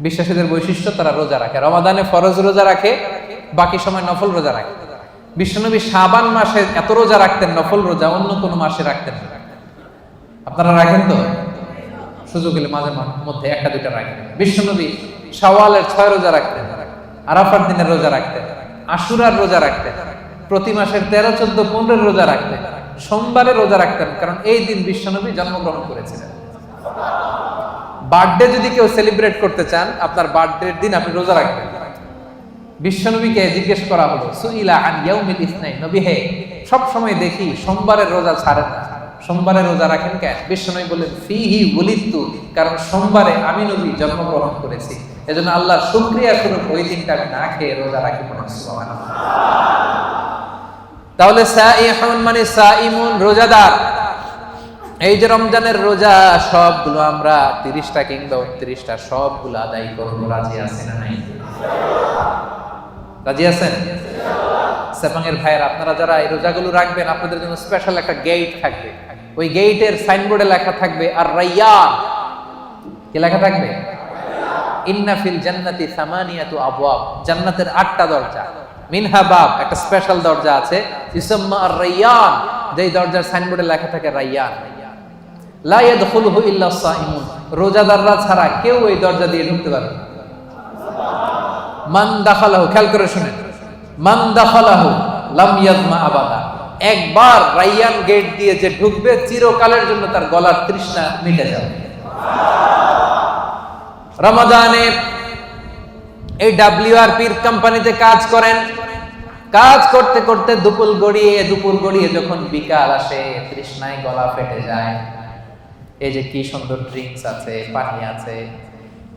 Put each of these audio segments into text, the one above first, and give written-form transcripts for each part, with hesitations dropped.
বিশ্বাসীদের বৈশিষ্ট্য, তারা রোজা রাখে। রমাদানে ফরজ রোজা রাখে, বাকি সময় নফল রোজা রাখে। বিশ্বনবী শাবান মাসে এত রোজা রাখতেন, নফল রোজা অন্য কোন মাসে রাখতেন না। আপনারা রাখেন তো? সুযোগ হলে মাঝে মধ্যে একটা দুইটা রাখেন। বিশ্বনবী শাওয়ালের 6 রোজা রাখতেন, আরাফার দিনের রোজা রাখতেন, আশুরার রোজা রাখতেন, প্রতি মাসের 13, 14, 15 রোজা রাখতেন, সোমবারে রোজা রাখতেন, কারণ এই দিন বিশ্বনবী জন্মগ্রহণ করেছিলেন। বার্থডে যদি কেউ সেলিব্রেট করতে চান, আপনার বার্থডের দিন আপনি রোজা রাখবেন। বিশ্বনবীকে জিজ্ঞেস করা হলো, সুইলা আন ইয়াউমিল ইসনাইন, নবী হে, সব সময় দেখি সোমবারের রোজা ছাড়েন না, সোমবারে রোজা রাখেন কেন? বিশ্বনবী বললেন, ফিহি উলিদতু, কারণ সোমবারে আমি নবী জন্মগ্রহণ করেছি, এজন্য আল্লাহর শুকরিয়া স্বরূপ ওই দিনটা আমি না খেয়ে রোজা রাখি। সুবহানাল্লাহ। তাহলে সাইহুন মানে সাইমুন, রোজাদার। এই যে রমজানের রোজা, সবগুলো আমরা 30টা কিংবা 29টা সবগুলো আদায় করবো। রাজি আছেন না নাই? রাজি আছেন? সেপাঙের ভাইয়ের, আপনারা যারা এই রোজাগুলো রাখবেন, আপনাদের জন্য স্পেশাল একটা গেট থাকবে। ওই গেটের সাইনবোর্ডে লেখা থাকবে আর রাইয়ান। কি লেখা থাকবে? ইন্না ফিল জান্নাতি সামানিয়াতু আবওয়াব, জান্নাতের 8টা দরজা। মিনহা বাব, একটা স্পেশাল দরজা আছে, ইসমা আর রাইয়ান, যেই দরজার সাইনবোর্ডে লেখা থাকে রাইয়ান। লা ইয়াদখুলুহু ইল্লা সাইমুন, রোজাদাররা ছাড়া কেউ এই দরজা দিয়ে ঢুকতে পারবে না। মান দাখালাহু, খেয়াল করে শুনেন, মান দাখালাহু লাম ইয়াজমা আবাদা, একবার রাইয়ান গেট দিয়ে যে ঢুকবে, চিরকালের জন্য তার গলার তৃষ্ণা মিটে যাবে। রমাদানে এই WRPর কোম্পানিতে কাজ করেন, কাজ করতে করতে দুপুর গড়িয়ে যখন বিকাল আসে, তৃষ্ণায় গলা ফেটে যায়। এই যে কি সুন্দর ড্রিঙ্কস আছে, পানি আছে,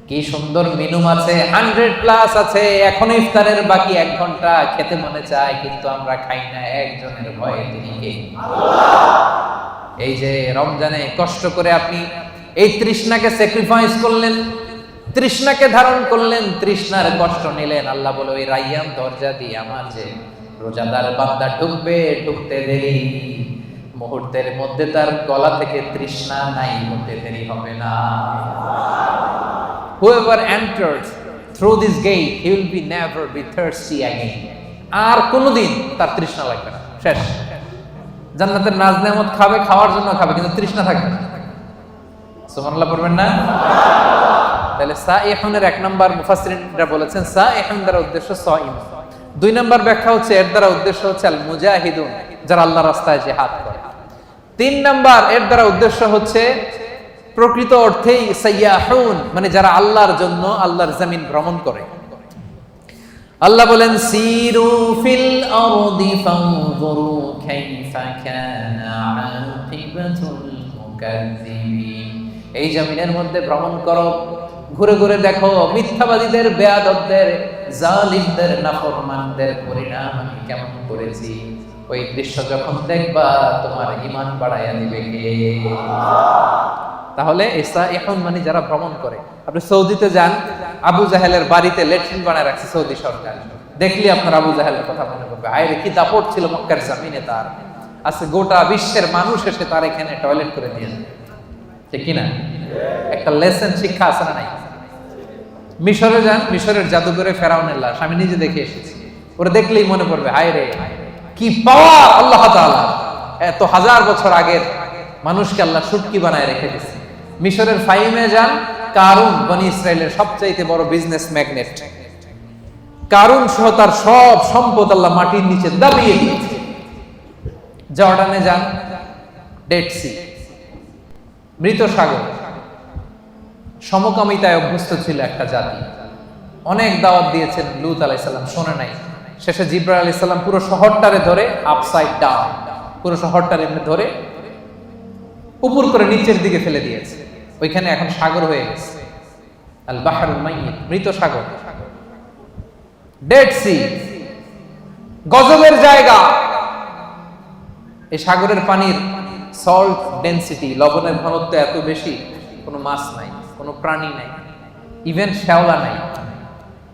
কি সুন্দর মেনু আছে, 100+ আছে, এখন ইফতারের বাকি 1 ঘন্টা, খেতে মনে চায় কিন্তু আমরা খাই না, একজনের ভয়ে, তিনি কে? এই যে রমজানে কষ্ট করে আপনি এই তৃষ্ণাকে স্যাক্রিফাইস করলেন, তৃষ্ণাকে ধারণ করলেন, তৃষ্ণার কষ্ট নিলেন। আল্লাহ বলে, ওই রাইয়ান দরজা দিয়ে আমার যে রোজাদার বান্দা ঢুকবে, ঢুকতে দেরি, মুহূর্তের মধ্যে তার গলা থেকে তৃষ্ণা নাই হতে দেরি হবে না। Whoever enters through this gate, he will be never be thirsty again. আর কোনোদিন তার তৃষ্ণা লাগবে না, শেষ। জান্নাতের নাজ নেয়ামত খাবে, খাওয়ার জন্য খাবে, কিন্তু তৃষ্ণা থাকবে না। সুবহানাল্লাহ পড়বেন না? তাহলে সাইহুনের 1 নাম্বার মুফাসসিরিনরা বলেছেন, সাইহুন দ্বারা উদ্দেশ্য সাইম। 2 নাম্বার ব্যাখ্যা হচ্ছে, এর দ্বারা উদ্দেশ্য হচ্ছে আল মুজাহিদুন, যারা আল্লাহর রাস্তায় জিহাদ করে। 3 নাম্বার, এর দ্বারা উদ্দেশ্য হচ্ছে প্রকৃত অর্থেই সাইয়াহুন, মানে যারা আল্লাহর জন্য আল্লাহর জমিন ভ্রমণ করে। আল্লাহ বলেন, সিরু ফিল আরদি ফানজুরু কাইফা কানা আকিবাতুল মুকাজ্জিবিন, এই জমিনের মধ্যে ভ্রমণ করো, ঘুরে ঘুরে দেখো মিথ্যাবাদীদের, বেয়াদবদের, জালিমদের, নাফরমানদের পরিণাম আমি কেমন করেছি। ওই দৃশ্য যখন দেখবা, তোমার ঈমান বাড়াইয়া দিবে কে? তাহলে এখন মানে যারা ভ্রমণ করে, আপনি সৌদিতে যান, আবু জাহেলের বাড়িতে ল্যাট্রিন বানায় রাখছে সৌদি সরকার, দেখলি আপনার আবু জাহেলের কথা মনে পড়বে। আরে কি দাপট ছিল মক্কার জমিনে তার, আজকে গোটা বিশ্বের মানুষ এসে তার এখানে টয়লেট করে দিয়ে, ঠিক কিনা? একটা লেসন, শিক্ষা আছে না নাই? মিশরে যান, মিশরের জাদুঘরে ফেরাউনের লাশ আমি নিজে দেখে এসেছি। ওরা দেখলেই মনে পড়বে, হায় রে কি পাওয়ার আল্লাহ তাআলা, এত 1000 বছর আগের মানুষকে আল্লাহ সুটকি বানায় রেখে দিয়েছে। মিশরের ফাইমে যান, কারুন বনি ইসরায়েলের সবচাইতে বড় বিজনেস ম্যাগনেট, কারুন সহ তার সব সম্পদ আল্লাহ মাটির নিচে দাবিয়ে দিয়েছে। জর্ডানে যান, ডেড সি, মৃত সাগর, সমকামিতায় অভ্যস্ত ছিল একটা জাতি। অনেক দাওয়াত দিয়েছেন লূত আলাইহিস সালাম, শোনে নাই। শেষে জিবরাইল আলাইহিস সালাম পুরো শহরটারে ধরে আপসাইড ডাউন, পুরো শহরটারে ধরে উপর করে নিচের দিকে ফেলে দিয়েছে। ওইখানে এখন সাগর হয়ে গেছে, আল বাহরুল মাইয়িত, মৃত সাগর, ডেড সি, গজবের জায়গা। এই সাগরের পানির সল্ট ডেনসিটি, লবণের ঘনত্ব এত বেশি, কোনো মাছ নাই, কোনো প্রাণী নাই, ইভেন শ্যাওলা নাই।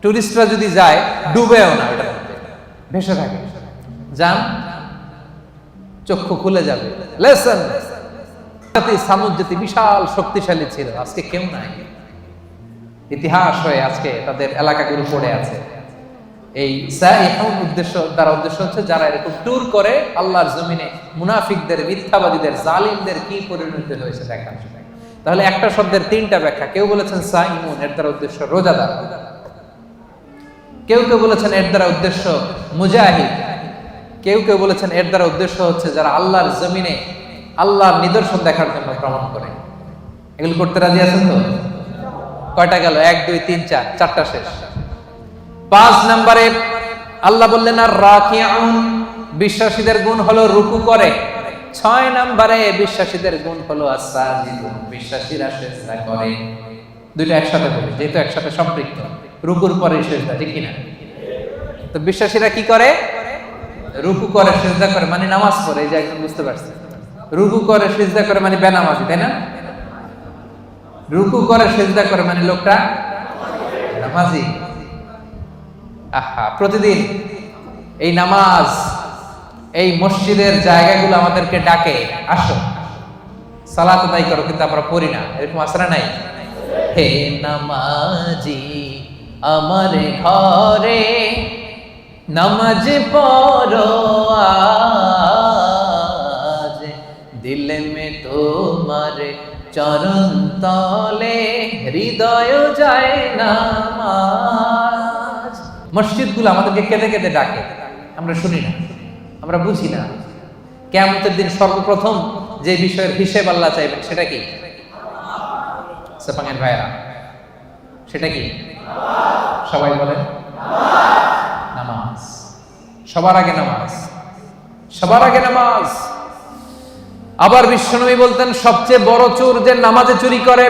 টুরিস্টরা যদি যায়, ডুবেও না, ওটা ভেসে থাকে। যান, চক্ষু খুলে যাবে। লেসন, সামুদ জাতি বিশাল শক্তিশালী ছিল, আজকে কেউ নাই। ইতিহাস হয়ে আজকে তাদের এলাকাগুলো পড়ে আছে। এই সাইহুন দ্বারা উদ্দেশ্য হচ্ছে যারা এরকম ট্যুর করে আল্লাহর জমিনে মুনাফিকদের, মিথ্যাবাদীদের, জালিমদের কি পরিণতি হয়েছে দেখার জন্য। তাহলে একটা শব্দের তিনটা ব্যাখ্যা। কেউ বলেছেন সাইমুন, এর দ্বারা উদ্দেশ্য রোজাদার। কেউ কেউ বলেছেন এর দ্বারা উদ্দেশ্য মুজাহিদ। কেউ কেউ বলেছেন এর দ্বারা উদ্দেশ্য হচ্ছে যারা আল্লাহর জমিনে আল্লাহর নিদর্শন দেখার জন্য ভ্রমণ করে। এগুলো করতে রাজি আছেন তো? কয়টা গেল? 1 2 3 4, চারটা শেষ। 5 নম্বরে আল্লাহ বললেন আর রাকিউন, বিশ্বাসীদের গুণ হলো রুকু করে। 6 নম্বরে বিশ্বাসীদের গুণ হলো আস-সাজিদুন, বিশ্বাসীরা সিজদা করে। দুইটা একসাথে বলি যেহেতু একসাথে সম্পৃক্ত। রুকুর পরে সিজদা, ঠিক কি না? তো বিশ্বাসীরা কি করে? রুকু করে, সিজদা করে, মানে নামাজ পড়ে। এই যে একদম বুঝতে পারছে, রুকু করে সিজদা করে মানে বেনামাজি, তাই না? রুকু করে সিজদা করে মানে লোকটা নামাজি। আহা, প্রতিদিন এই নামাজ, এই মসজিদের জায়গাগুলো আমাদেরকে ডাকে, আসো সালাত আদায় করো, কিন্তু আমরা পড়ি না। এরকম আসরা নাই? হে নামাজি আমার ঘরে নামাজ পড়ো আজ, দিল মে তোমার চরণ তলে হৃদয় যায় নামাজ। মসজিদগুলো আমাদেরকে কেঁদে কেঁদে ডাকে, আমরা শুনি না, আমরা বুঝি না। কিয়ামতের দিন সর্বপ্রথম যে বিষয়ের হিসেব আল্লাহ চাইবেন সেটা কি? সেপাঙের ভাইরা, সেটা কি? সবাই বলেন নামাজ। সবার আগে নামাজ, সবার আগে নামাজ। আবার বিশ্বনবী বলতেন সবচেয়ে বড় চোর যে নামাজে চুরি করে।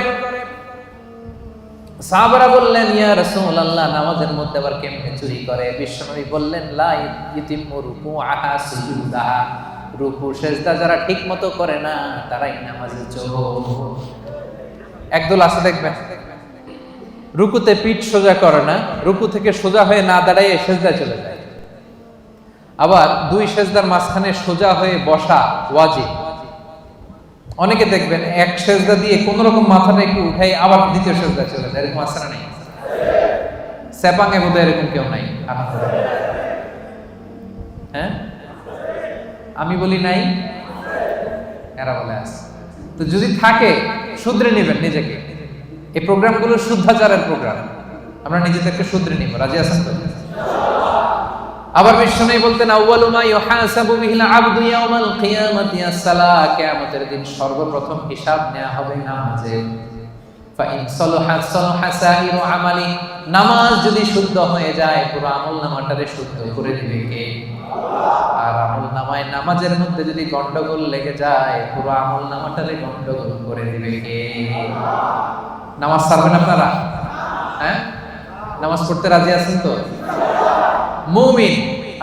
সাহাবারা বললেন ইয়া রাসূলুল্লাহ, নামাজের মধ্যে আবার কেমনে চুরি করে? বিশ্বনবী বললেন লা ইতিমু রুকুআহা সুজুদাহা, রুকু সিজদা যারা ঠিকমতো করে না তারাই নামাজে চোর। একদল আছে দেখবেন রুকুতে পিঠ সোজা করে না, রুকু থেকে সোজা হয়ে না দাঁড়ায় সিজদায় চলে যায়। আবার দুই সিজদার মাঝখানে সোজা হয়ে বসা ওয়াজিব। অনেকে দেখবেন এক সিজদা দিয়ে কোন রকম মাথাটা একটু উঠাই আবার দ্বিতীয় সিজদায় চলে যায়। এরকম আছে না? নেই? সেপাঙে বোধহয় এরকম কেউ নাই। হ্যাঁ, আমি বলি নাই, এরা বলে আছে। তো যদি থাকে শুধরে নেবেন নিজেকে। এই প্রোগ্রামগুলো শুদ্ধাচারের প্রোগ্রাম, আমরা নিজেদেরকে শুধরে নিব। রাজি আছেন তো? আবার বিশ্বনবী বলতেন আউয়ালু মা ইউহাসাবু বিহিল আবদু ইয়াউমাল কিয়ামাতি আস-সালাহ, কিয়ামতের দিন সর্বপ্রথম হিসাব নেওয়া হবে নামাজে। ফাইন সালাহাত সালাহা সাইরু আমালি, নামাজ যদি শুদ্ধ হয়ে যায় পুরো আমলনামাটারে শুদ্ধ করে দিবে কে? আর আমলনামায় নামাজের মধ্যে যদি গন্ডগোল লেগে যায় পুরো আমলনামাটারে গন্ডগোল করে দিবে কে? নামাজ ছাড়বেন আপনারা? হ্যাঁ, নামাজ পড়তে রাজি আছেন তো? মুমিন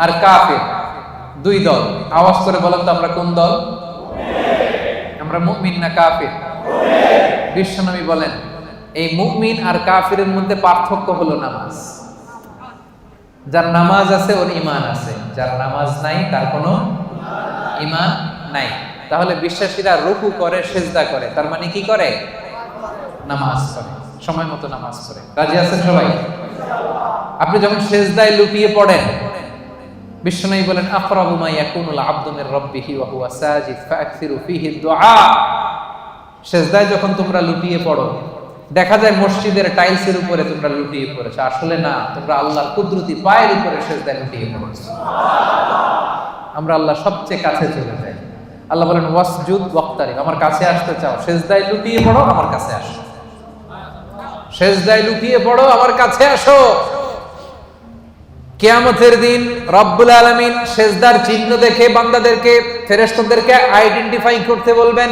আর কাফির দুই দল। আওয়াজ করে বলেন তো আমরা কোন দল? আমরা মুমিন না কাফির? বিশ্বনবী বলেন এই মুমিন আর কাফিরের মধ্যে পার্থক্য হলো নামাজ। যার নামাজ আছে ওর ঈমান আছে, যার নামাজ নাই তার কোনো ঈমান নাই। তাহলে বিশ্বাসীরা রুকু করে, সিজদা করে, তার মানে কি করে? নামাজ করে, সময় মতো নামাজ করে। রাজি আছেন সবাই? আপনি যখন সিজদায় লুটিয়ে পড়েন, বিশ্বনবী বলেন আকরাবু মা ইয়াকুনুল আবদু মির রাব্বিহি ওয়া হুয়া সাজিদ ফাআকসিরু ফীহি দুআ। সিজদায় যখন তোমরা লুটিয়ে পড়ো, দেখা যায় মসজিদের টাইলসের উপরে তোমরা লুটিয়ে পড়েছো, আসলে না, তোমরা আল্লাহর কুদরতি পায়ের উপরে সিজদায় লুটিয়ে পড়েছো। আমরা আল্লাহ সবচেয়ে কাছে চলে যাই। আল্লাহ বলেন ওয়াসজুদ ওয়াক্তারিব, আমার কাছে আসতে চাও, সিজদায় লুটিয়ে পড়ো, আমার কাছে আসো। সিজদায় লুটিয়ে পড়ো, আমার কাছে আসো। কিয়ামতের দিন রব্বুল আলামিন সিজদার চিহ্ন দেখে বান্দাদেরকে, ফেরেশতাদেরকে আইডেন্টিফাই করতে বলবেন।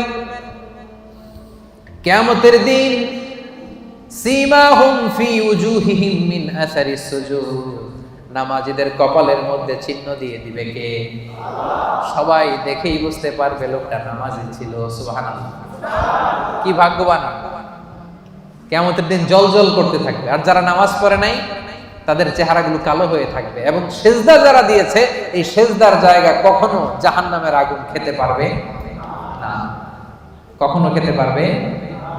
কিয়ামতের দিন সীমাহুম ফি উজুহিহিম মিন আসারিস সুজুদ, নামাজীদের কপালের মধ্যে চিহ্ন দিয়ে দিবে কে? সবাই দেখেই বুঝতে পারবে লোকটা নামাজি ছিল। সুবহানাল্লাহ, কি ভাগ্যবান! কিয়ামতের দিন জ্বলজ্বল করতে থাকবে। আর যারা নামাজ পড়ে নাই তাদের চেহারাগুলো কালো হয়ে থাকবে। এবং সিজদা যারা দিয়েছে এই সিজদার জায়গা কখনো জাহান্নামের আগুন খেতে পারবে না, কখনো খেতে পারবে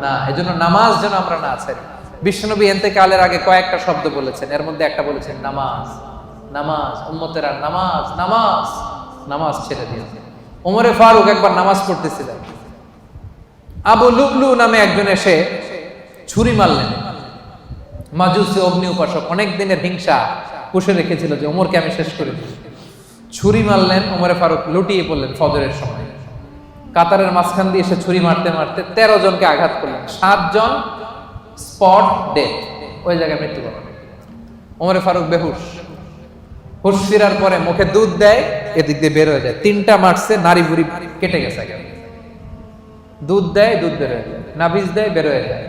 না। এজন্য নামাজ যেন আমরা না ছাড়ি। বিশ্বনবী ইন্তেকালের আগে কয়েকটা শব্দ বলেছেন, এর মধ্যে একটা বলেছেন নামাজ। নামাজ, উম্মতেরা নামাজ নামাজ নামাজ ছেড়ে দিয়েছে। ওমরে ফারুক একবার নামাজ পড়তেছিলেন, আবু লুবলু নামে একজন এসে ছুরি মারলেন। মাজুসি অগ্নি উপাসক, অনেক দিনের হিংসা পুষে রেখেছিল যে ওমরকে আমি শেষ করে দিই। ছুরি মারলেন, ওমরে ফারুক লুটিয়ে পড়লেন ফজরের সময়। কাতারের মাঝখান দিয়ে এসে ছুরি মারতে মারতে 13 জনকে আঘাত করলেন, 7 জন স্পট ডেথ, ওই জায়গায় মৃত্যুবরণ। ওমরে ফারুক বেহুশ, হুশ ফিরার পরে মুখে দুধ দেয়, এদিক দিয়ে বের হয়ে যায়। 3টা মারছে, নারী বুড়ি কেটে গেছে। দুধ দেয়, দুধ বের হয়ে যায়, নাভিজ দেয়, বের হয়ে যায়।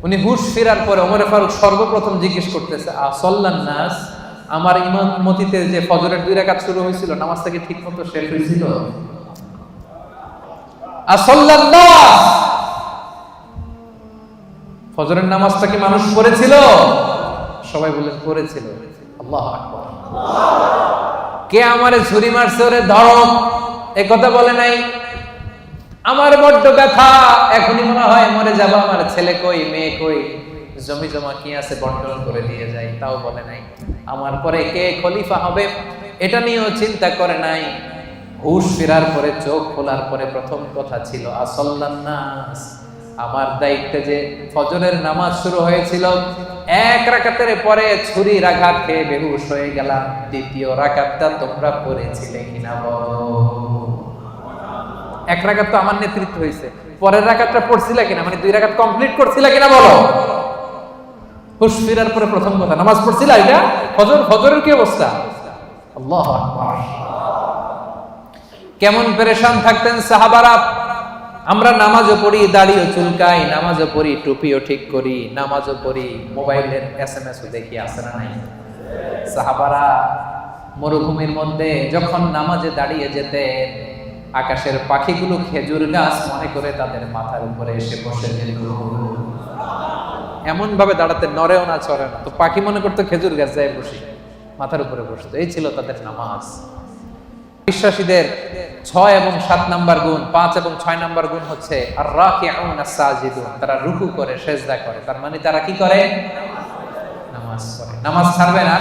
উনি হুশ ফিরার পরে ওমরে ফারুক সর্বপ্রথম জিজ্ঞেস করতেছে, আসল্লান নাস, আমার ইমামতিতে যে ফজরের 2 রাকাত শুরু হয়েছিল, নামাজটা কি ঠিক মতো শেষ হয়েছিল? আসল্লান নাস, ফজরের নামাজটা কি মানুষ পড়েছিল? সবাই বললেন পড়েছিল। আল্লাহু আকবার। কে আমারে ছুরি মারছে, ওরে ধরো, এ কথা বলে নাই। আমার বড্ড ব্যথা, এখনই মনে হয় মরে যাবো, আমার ছেলে কই, মেয়ে কই, জমি জমা কি আছে বন্টন করে দিয়ে যাই, তাও বলে নাই। আমার পরে কে খলিফা হবে এটা নিয়েও চিন্তা করে নাই। হুশ ফেরার পরে, চোখ খোলার পরে প্রথম কথা ছিল আসল্লান নাস, আমার দায়িত্বে যে ফজরের নামাজ শুরু হয়েছিল, 1 রাকাতের পরে ছুরির আঘাত খেয়ে বেহুশ হয়ে গেলাম। 2য় রাকাতটা তোমরা পড়েছিলে কিনা বলো? 1 রাকাত তো আমার নেতৃত্ব হয়েছে, পরের রাকাতটা পড়ছিলা কিনা, মানে 2 রাকাত কমপ্লিট করছিলা কিনা বলো? হুশ ফিরার পরে প্রথম কথা, নামাজ পড়ছিলা? এটা ফজরের কি অবস্থা? আল্লাহু আকবার। কেমন পেরেশান থাকতেন সাহাবারা। আমরা নামাজও পড়ি, দাড়িও চুলকাই, নামাজও পড়ি, টুপিও ঠিক করি, নামাজও পড়ি, মোবাইলের SMS-ও দেখি, আছে না নাই? সাহাবারা মরুভূমির মধ্যে যখন নামাজে দাঁড়িয়ে যেতেন, আকাশের পাখিগুলো খেজুর গাছ মনে করে তাদের মাথার উপরে এসে বসে যেত। এমন ভাবে দাঁড়াতে, নড়েও না চড়ে না, তো পাখি মনে করতো খেজুর গাছ, যায় বসে মাথার উপরে বসতো। এই ছিল তাদের নামাজ। বিশ্বাসীদের 6 এবং 7 নাম্বার গুণ, 5 এবং 6 নাম্বার গুণ হচ্ছে আর রাকিউন আস-সাজিদুন, তারা রুকু করে, সেজদা করে। তার মানে তারা কি করে? নামাজ পড়ে। নামাজ ছাড়বে না।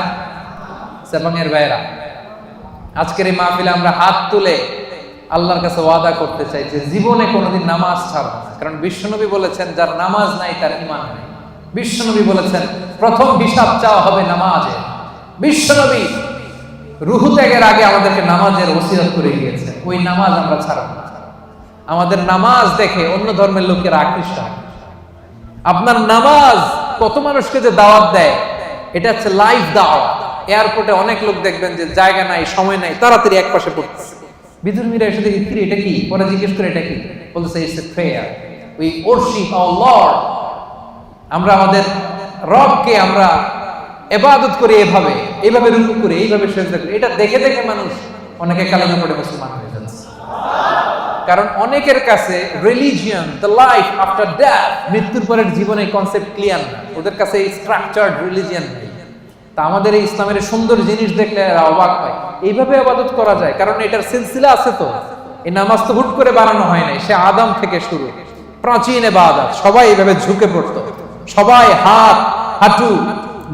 সেবঙের ভাইরা, আজকের এই মাহফিলে আমরা হাত তুলে আল্লাহর কাছে ওয়াদা করতে চাই যে জীবনে কোনোদিন নামাজ ছাড়ব না। কারণ বিশ্বনবী বলেছেন, যার নামাজ নাই তার ঈমান নাই। বিশ্বনবী বলেছেন প্রথম হিসাব চাওয়া হবে নামাজে। বিশ্বনবী রুহু ত্যাগের আগে আমাদেরকে নামাজের ওসিয়ত করে গিয়েছেন, ওই নামাজ আমরা ছাড়ব না। আমাদের নামাজ দেখে অন্য ধর্মের লোকেরা আকৃষ্ট হয়। আপনার নামাজ কত মানুষকে যে দাওয়াত দেয়, এটা হচ্ছে লাইভ দাওয়াত। এয়ারপোর্টে অনেক লোক দেখবেন যে জায়গা নাই, সময় নাই, তাড়াতাড়ি এক পাশে পড়তেছে। বিধর্মীরা এসে দেখি, কি এটা কি? পরে জিজ্ঞেস করে এটা কি, বলতেছে it's a prayer, we worship our lord. আমরা আমাদের রবকে আমরা ইবাদত করি, এইভাবে রুকু করে, এইভাবে সিজদা করি। এটা দেখে দেখে মানুষ অনেকে কালেমা পড়ে মুসলমান হয়ে যাচ্ছে। কারণ অনেকের কাছে religion, the life after death, মৃত্যুর পরের জীবনের কনসেপ্ট ক্লিয়ার না। ওদের কাছে এই স্ট্রাকচার্ড রিলিজিয়ন নেই। তা আমাদের এই ইসলামের সুন্দর জিনিস দেখলে এরা অবাক হয়, এইভাবে ইবাদত করা যায়। কারণ এটার সিলসিলা আছে। তো এই নামাজ তো হুট করে বানানো হয় নাই, সে আদম থেকে শুরু, প্রাচীন ইবাদত। সবাই এইভাবে ঝুঁকে পড়তো, সবাই হাত হাঁটু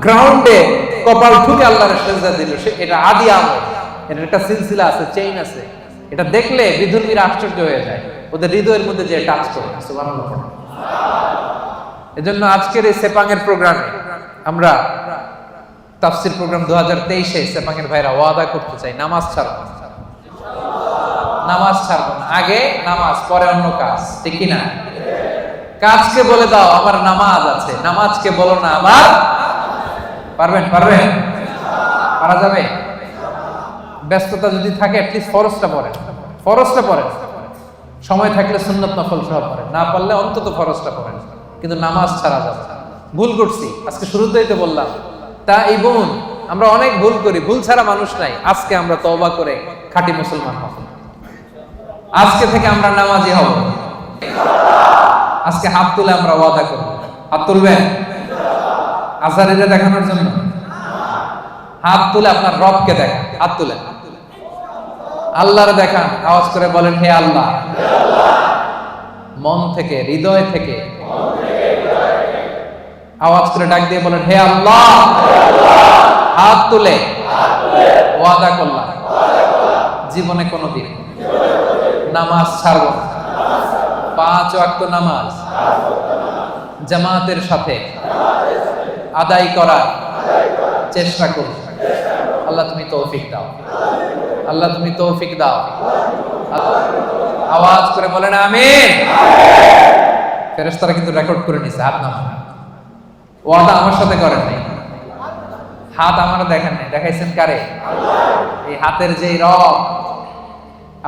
গ্রাউন্ডে কপাল ঠুকে আল্লাহর সেজদা দিল। এটা আদি আমল, এটার একটা সিলসিলা আছে, চেইন আছে। এটা দেখলে বিধর্মীরা আশ্চর্য হয়ে যায়, ওদের হৃদয়ের মধ্যে যে টাচ করে। সুবহানাল্লাহ। এজন্য আজকের এই সেপাঙের প্রোগ্রামে আমরা তাফসীর প্রোগ্রাম 2023-এ সেপাঙের ভাইরা ওয়াদা করতে চাই, নামাজ ছাড়বো না। নামাজ ছাড়বো না। আগে নামাজ, পরে অন্য কাজ, ঠিক কি না? কাজকে বলে দাও আমার নামাজ আছে, নামাজকে বলো না আমার। পারবেন? পারা যাবে? ব্যস্ততা যদি থাকে অ্যাটলিস্ট ফরজটা পড়েন। সময় থাকলে সুন্নত নফল সহ পড়েন, না পারলে অন্তত ফরজটা পড়েন। কিন্তু নামাজ ছাড়া যাবে না। ভুল করছি, আজকে শুরুতেই তো বললাম। তা এই বোন, আমরা অনেক ভুল করি, ভুল ছাড়া মানুষ নাই। আজকে আমরা তওবা করে খাঁটি মুসলমান হব। আজকে থেকে আমরা নামাজি হব। আজকে হাত তুলে আমরা ওয়াদা করব। হাত তুলবেন আজারিরে দেখানোর জন্য? হাত তুলে আপনার রবকে দেখান। হাত তুলে আল্লাহরে দেখান, আওয়াজ করে বলেন, হে আল্লাহ। মন থেকে, হৃদয় থেকে আওয়াজ করে ডাক দিয়ে বলেন, হে আল্লাহ, হাত তুলে ওয়াদা করলাম জীবনে কোনোদিন নামাজ ছাড়ব না, 5 ওয়াক্ত নামাজ জামাতের সাথে আদায় করার চেষ্টা করব। আল্লাহ তুমি তৌফিক দাও, আল্লাহ তুমি তৌফিক দাও। আওয়াজ করে বলেন আমিন। ফেরেশতারা কিন্তু রেকর্ড করে নিছে, হাত নামান। ওয়াদা আমার সাথে করেন নাই, হাত আমার দেখেন নাই, দেখাইছেন কারে? এই হাতের যে রব,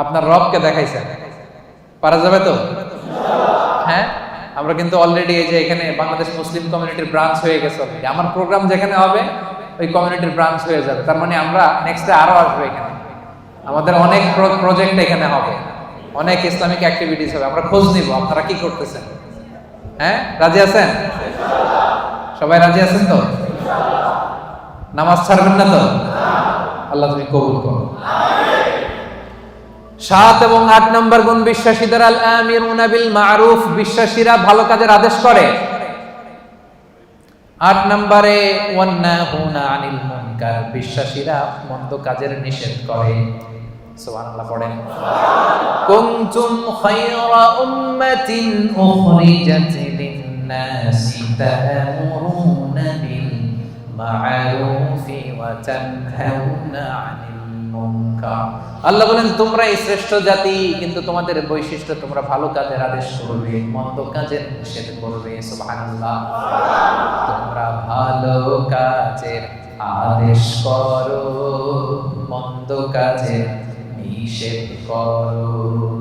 আপনার রবকে দেখাইছেন। পারা যাবে তো? হ্যাঁ, আমরা কিন্তু অলরেডি এই যে এখানে বাংলাদেশ মুসলিম কমিউনিটির ব্রাঞ্চ হয়ে গেছে। আমার প্রোগ্রাম যেখানে হবে ওই কমিউনিটির ব্রাঞ্চ হয়ে যাবে। তার মানে আমরা নেক্সটে আরো আসবো এখানে, আমাদের অনেক প্রজেক্ট এখানে হবে, অনেক ইসলামিক অ্যাক্টিভিটিস হবে। আমরা খোঁজ নিব আপনারা কি করতেছেন। হ্যাঁ, রাজি আছেন? সবাই রাজি আছেন তো? নামাজ ছাড়বেন না তো? আল্লাহ তুমি কবুল করো। 7 এবং 8 নম্বর গুণ বিশ্বাসীদের আল আমিরুনা বিল মারুফ, বিশ্বাসীরা ভালো কাজের আদেশ করে। 8 নম্বরে ওয়ান্নাহুনা আনিল মুনকার, বিশ্বাসীরা মন্দ কাজের নিষেধ করে। সুবহানাল্লাহ পড়েন। কুনতুম খায়রা উম্মাতিন উখরিজাত লিন-নাসি তা'মুরুনা বিল মা'রুফি ওয়া তানহাউনা আনিল মুনকার। আল্লাহ বলেন তোমরা এই শ্রেষ্ঠ জাতি, কিন্তু তোমাদের বৈশিষ্ট্য তোমরা ভালো কাজের আদেশ করবে, মন্দ কাজের নিষেধ করবে। সুবহানাল্লাহ। তোমরা ভালো কাজের আদেশ করো, মন্দ কাজের নিষেধ করো।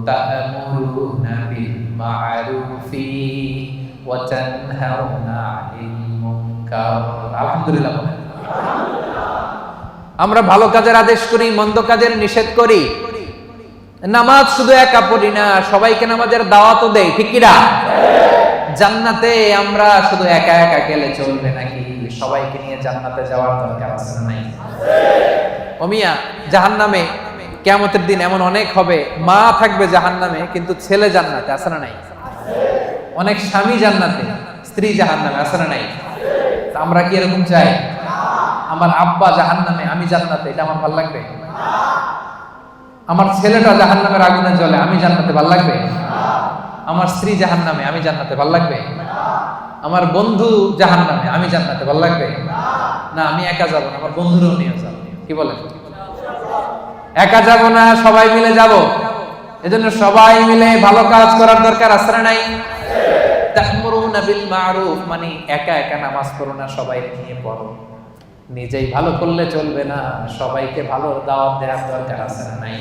তা'মুরুনা বিল মা'রুফি ওয়া তানহাউনা আনিল মুনকার। আলহামদুলিল্লাহ। আমরা ভালো কাজের আদেশ করি, মন্দ কাজের নিষেধ করি। নামাজ শুধু একা পড়ি না, সবাইকে নামাজের দাওয়াতও দেই, ঠিক কি না? জান্নাতে আমরা শুধু একা একা গেলে চলবে নাকি? সবাইকে নিয়ে জান্নাতে যাওয়ার দরকার আছে না নাই? ও মিয়া, জাহান্নামে কিয়ামতের দিন এমন অনেক হবে, মা থাকবে জাহান্নামে কিন্তু ছেলে জান্নাতে, আছে না নাই? অনেক স্বামী জান্নাতে, স্ত্রী জাহান্নামে, আছে না নাই? আমরা কি এরকম চাই? আমার আব্বা জাহান্নামে, আমি জান্নাতে, এটা আমার ভালো লাগবে? আমার ছেলেটা জাহান্নামের আগুনে জ্বলে, আমি জান্নাতে, ভালো লাগবে? আমার স্ত্রী জাহান্নামে, আমি জান্নাতে, ভালো লাগবে? আমার বন্ধু জাহান্নামে, আমি জান্নাতে, ভালো লাগবে? না, আমি একা যাব না, আমার বন্ধুরাও নিয়ে যাব। কি বলেন? একা যাব না, সবাই মিলে যাব। এজন্য সবাই মিলে ভালো কাজ করার দরকার আছে না নাই? তা'মুরুনা বিল মা'রুফ মানে একা একা নামাজ পড়ো না, সবাই নিয়ে পড়ো। নিজেই ভালো করলে চলবে না, সবাইকে ভালো দাওয়াত দেওয়ার দরকার আছে না নাই?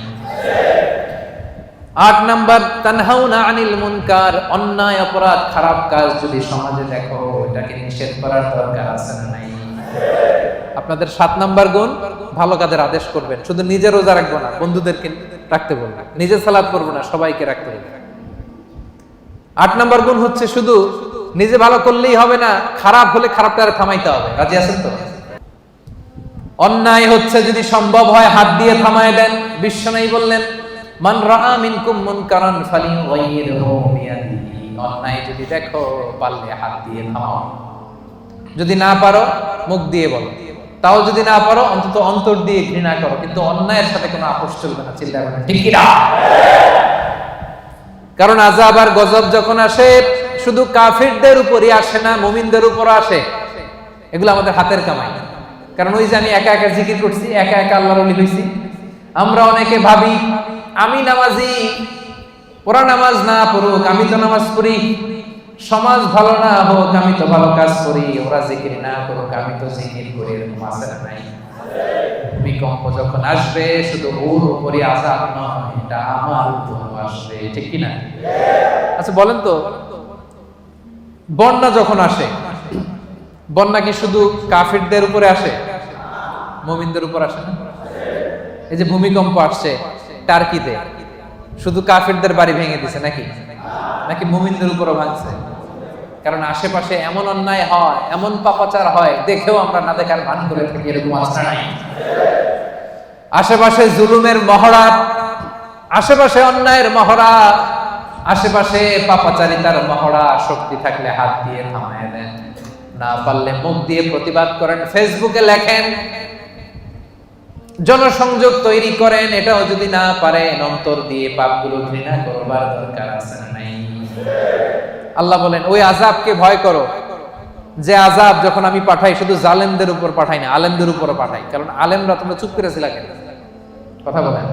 8 নাম্বার তানহাউনা আনিল মুনকার, অন্যায় অপরাধ খারাপ কাজ যদি সমাজে দেখো এটাকে নিষেধ করার দরকার আছে না নাই? আপনাদের 7 নাম্বার গুণ ভালো কাজের আদেশ করবেন, শুধু নিজে রোজা রাখবো না, বন্ধুদেরকে রাখতে বলবেন, নিজে সালাত করবো না, সবাইকে রাখতে বলবেন। 8 নাম্বার গুণ হচ্ছে শুধু নিজে ভালো করলেই হবে না, খারাপ হলে খারাপটা থামাইতে হবে। রাজি আছেন তো? অন্যায় হচ্ছে যদি সম্ভব হয় হাত দিয়ে থামায় দেন। বিশ্বনবী বললেন মান রাআ মিনকুম মুনকারান ফালিয়ুগাইয়িরহু বিয়াদিহি, অন্যায় যদি দেখো পারলে হাত দিয়ে থামাও, যদি না পারো মুখ দিয়ে বলো, তাও যদি না পারো অন্তত অন্তর দিয়ে ঘৃণা করো, কিন্তু অন্যায়ের সাথে কোনো আপোষ চলবে না। চিল্লায় বলেন ঠিক কি না? কারণ আযাব আর গজব যখন আসে শুধু কাফিরদের উপরই আসে না, মুমিনদের উপরও আসে। এগুলো আমাদের হাতের কামাই। কারণ ওই যে আমি একা একা জিকির করছি, একা একা আল্লাহর ওলি হইছি। আমরা অনেকে ভাবি আমি নামাজি, ওরা নামাজ না পড়ুক, আমি তো নামাজ পড়ি, সমাজ ভালো না হোক, আমি তো ভালো কাজ করি, ওরা জিকির না করুক, আমি তো জিকির করি। এরকম আছে না নাই? ভূমিকম্প যখন আসবে শুধু ওর উপরই আযাব নয়, এটা আমার উপরও আসবে, ঠিক কি না? আচ্ছা বলেন তো, বন্যা যখন আসে, বন্যা কি শুধু কাফিরদের উপরে আসে, মুমিনদের উপর আসে না? এই যে ভূমিকম্প আসছে টার্কিতে, শুধু কাফিরদের বাড়ি ভেঙে দিছে নাকি? নাকি মুমিনদের উপরও ভাঙছে? কারণ আশেপাশে এমন অন্যায় হয়, এমন পাপাচার হয়, দেখেও আমরা না দেখার ভান করে থাকি। এরকম আছে না? আশেপাশে জুলুমের মহড়া, আশেপাশে অন্যায়ের মহড়া, আশেপাশে পাপাচারিতার মহড়া, শক্তি থাকলে হাত দিয়ে থামায় দেন। না পারলে মুখ দিয়ে প্রতিবাদ করেন, ফেসবুকে লেখেন, জনসংযোগ তৈরি করেন। এটাও যদি না পারেন, অন্তর দিয়ে পাপগুলো ঘৃণা করবার দরকার আছে না নাই? আল্লাহ বলেন ওই আযাবকে ভয় করো, যে আযাব যখন আমি পাঠাই শুধু জালেমদের উপর পাঠাই না, আলেমদের উপর পাঠাই। কারণ আলেমরা তোমরা চুপ করে ছিলা কেন? কথা বলেন।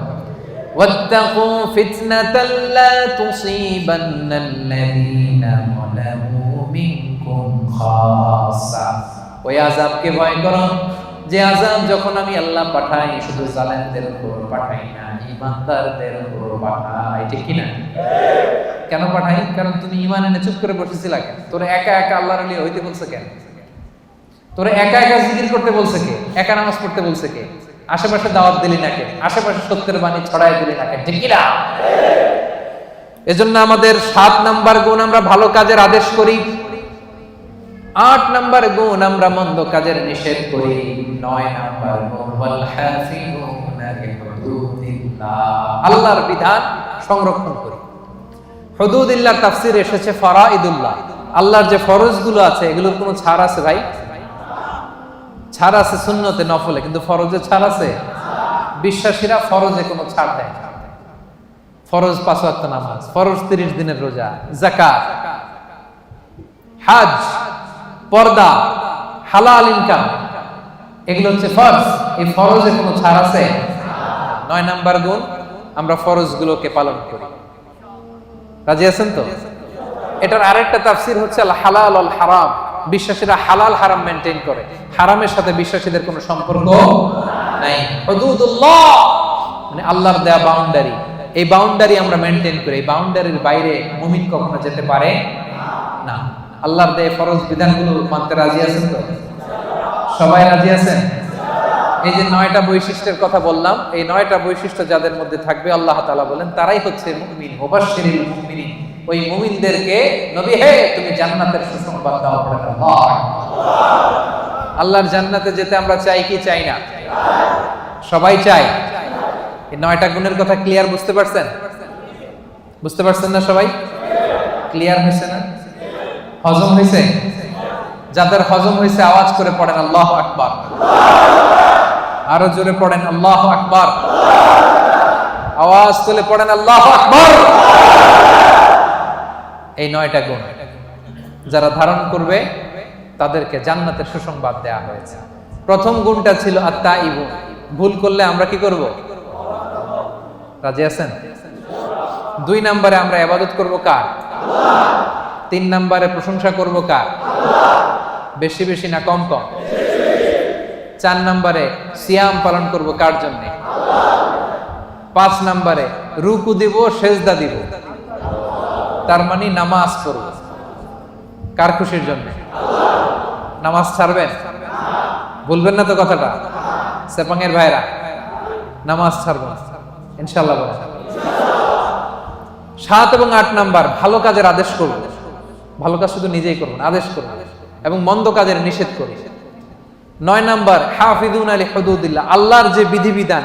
ওয়াত্তাকু ফিতনাতাল লা তুসিবান্নাল্লাযীনা যালামু মিনকুম খাসসা। ওই আযাবকে ভয় করো যে আযাব যখন আমি আল্লাহ পাঠাই শুধু জালেমদের উপর পাঠাই না, ঈমানদারদের উপর পাঠাই। ঠিক কি না? কেন পাঠাই? কারণ তুমি ঈমান এনে চুপ করে বসেছিলা কেন? তোরে একা একা আল্লাহর ওলি হইতে বলছে কেন? তোরে একা একা জিকির করতে বলছে কে? একা নামাজ পড়তে বলছে কে? আশেপাশে দাওয়াত দিলি না কেন? আশেপাশে সত্যের বাণী ছড়ায় দিলি না কেন? ঠিক কি না? এজন্য আমাদের 7 নাম্বার গুণ আমরা ভালো কাজের আদেশ করি, 8 নাম্বার গুণ আমরা মন্দ কাজের নিষেধ করি, 9 নাম্বার গুণ ওয়াল হাফিজুনা লিহুদুদিল্লাহ, আল্লাহর বিধান সংরক্ষণ করি। হুদুদিল্লাহর তাফসীরে এসেছে ফরাইদুল্লাহ, আল্লাহর যে ফরজগুলো আছে এগুলোর কোনো ছাড় আছে ভাই? ছাড় আছে সুন্নতে নফলে, কিন্তু ফরজে ছাড় আছে? বিশ্বাসীরা ফরজে কোনো ছাড় দেয় না। ফরজ 5 ওয়াক্ত নামাজ, ফরজ 30 দিনের রোজা, যাকাত, হজ, পর্দা, হালাল ইনকাম, এগুলো হচ্ছে ফরজ। এই ফরজে কোনো ছাড় আছে? 9 নাম্বার গুণ আমরা ফরজগুলোকে পালন করি। রাজি আছেন তো? এটার আরেকটা তাফসীর হচ্ছে আল হালাল আল হারাম, বিশ্বাসীরা হালাল হারাম মেইনটেইন করে, হারামের সাথে বিশ্বাসীদের কোনো সম্পর্ক নাই। হুদুদুল্লাহ মানে আল্লাহর দেয়া বাউন্ডারি, এই বাউন্ডারি আমরা মেইনটেইন করি। এই বাউন্ডারির বাইরে মুমিন কখনো যেতে পারে না। আল্লাহর দেয়া ফরজ বিধানগুলো মানতে রাজি আছেন তো? সবাই রাজি আছেন? এই যে 9টা বৈশিষ্ট্যের কথা বললাম, এই 9টা বৈশিষ্ট্য যাদের মধ্যে থাকবে আল্লাহ তাআলা বলেন তারাই হচ্ছে মুমিন। মুবাশশিরিল মুমিনিন, ওই মুমিনদেরকে নবী হে তুমি জান্নাতের সুসংবাদ দাও। আল্লাহর জান্নাতে যেতে আমরা চাই কি চাই না? সবাই চাই। এই 9টা গুণের কথা ক্লিয়ার বুঝতে পারছেন? বুঝতে পারছেন না সবাই? ক্লিয়ার হয়েছে না? হজম হয়েছে? যাদের হজম হয়েছে আওয়াজ করে পড়েন আল্লাহু আকবার। আরো জোরে পড়েন আল্লাহু আকবার। আওয়াজ তুলে পড়েন আল্লাহু আকবার। এই 9টা গুণ যারা ধারণ করবে তাদেরকে জান্নাতের সুসংবাদ দেয়া হয়েছে। প্রথম গুণটা ছিল আত-তাইবু, ভুল করলে আমরা কি করব? রাজি আছেন? 2 নম্বরে আমরা ইবাদত করব কার? আল্লাহ। 3 নম্বরে প্রশংসা করব কার? আল্লাহ। বেশি বেশি না কম কম? 4 নম্বরে সিয়াম পালন করব কার জন্য? আল্লাহ। 5 নম্বরে রুকু দিব, সেজদা দিব, তার মানে নামাজ পড়ব কার খুশির জন্য? আল্লাহ। নামাজ ছাড়বেন? বলবেন না তো কথাটা? সেপাঙের ভাইরা নামাজ ছাড়বেন ইনশাআল্লাহ বলেন। 7 এবং 8 নাম্বার ভালো কাজের আদেশ করব। ভালো কাজ শুধু নিজেই করব না, আদেশ করব, এবং মন্দ কাজের নিষেধ করব। 9 নাম্বার হাফিজুনা লিহুদুদিল্লাহ, আল্লাহর যে বিধিবিধান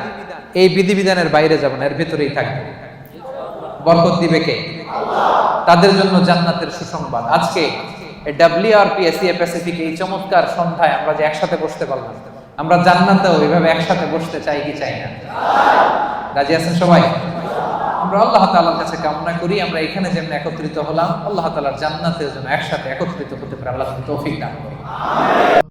এই বিধিবিধানের বাইরে যাব না, এর ভিতরেই থাকবে। বরকত দিবে কে? আল্লাহ। তাদের জন্য জান্নাতের সুসংবাদ। আজকে WRP এশিয়া প্যাসিফিক এই চমৎকার সন্ধ্যায় আমরা যে একসাথে বসতে পারলাম, আমরা জান্নাতেও এইভাবে একসাথে বসতে চাই কি চাই না? রাজি আছেন সবাই? আমরা আল্লাহ তাআলার কাছে কামনা করি আমরা এখানে যেমন একত্রিত হলাম, আল্লাহ তাআলার জান্নাতেও যেন একসাথে একত্রিত হতে পারে। আল্লাহ তৌফিক দান করুন।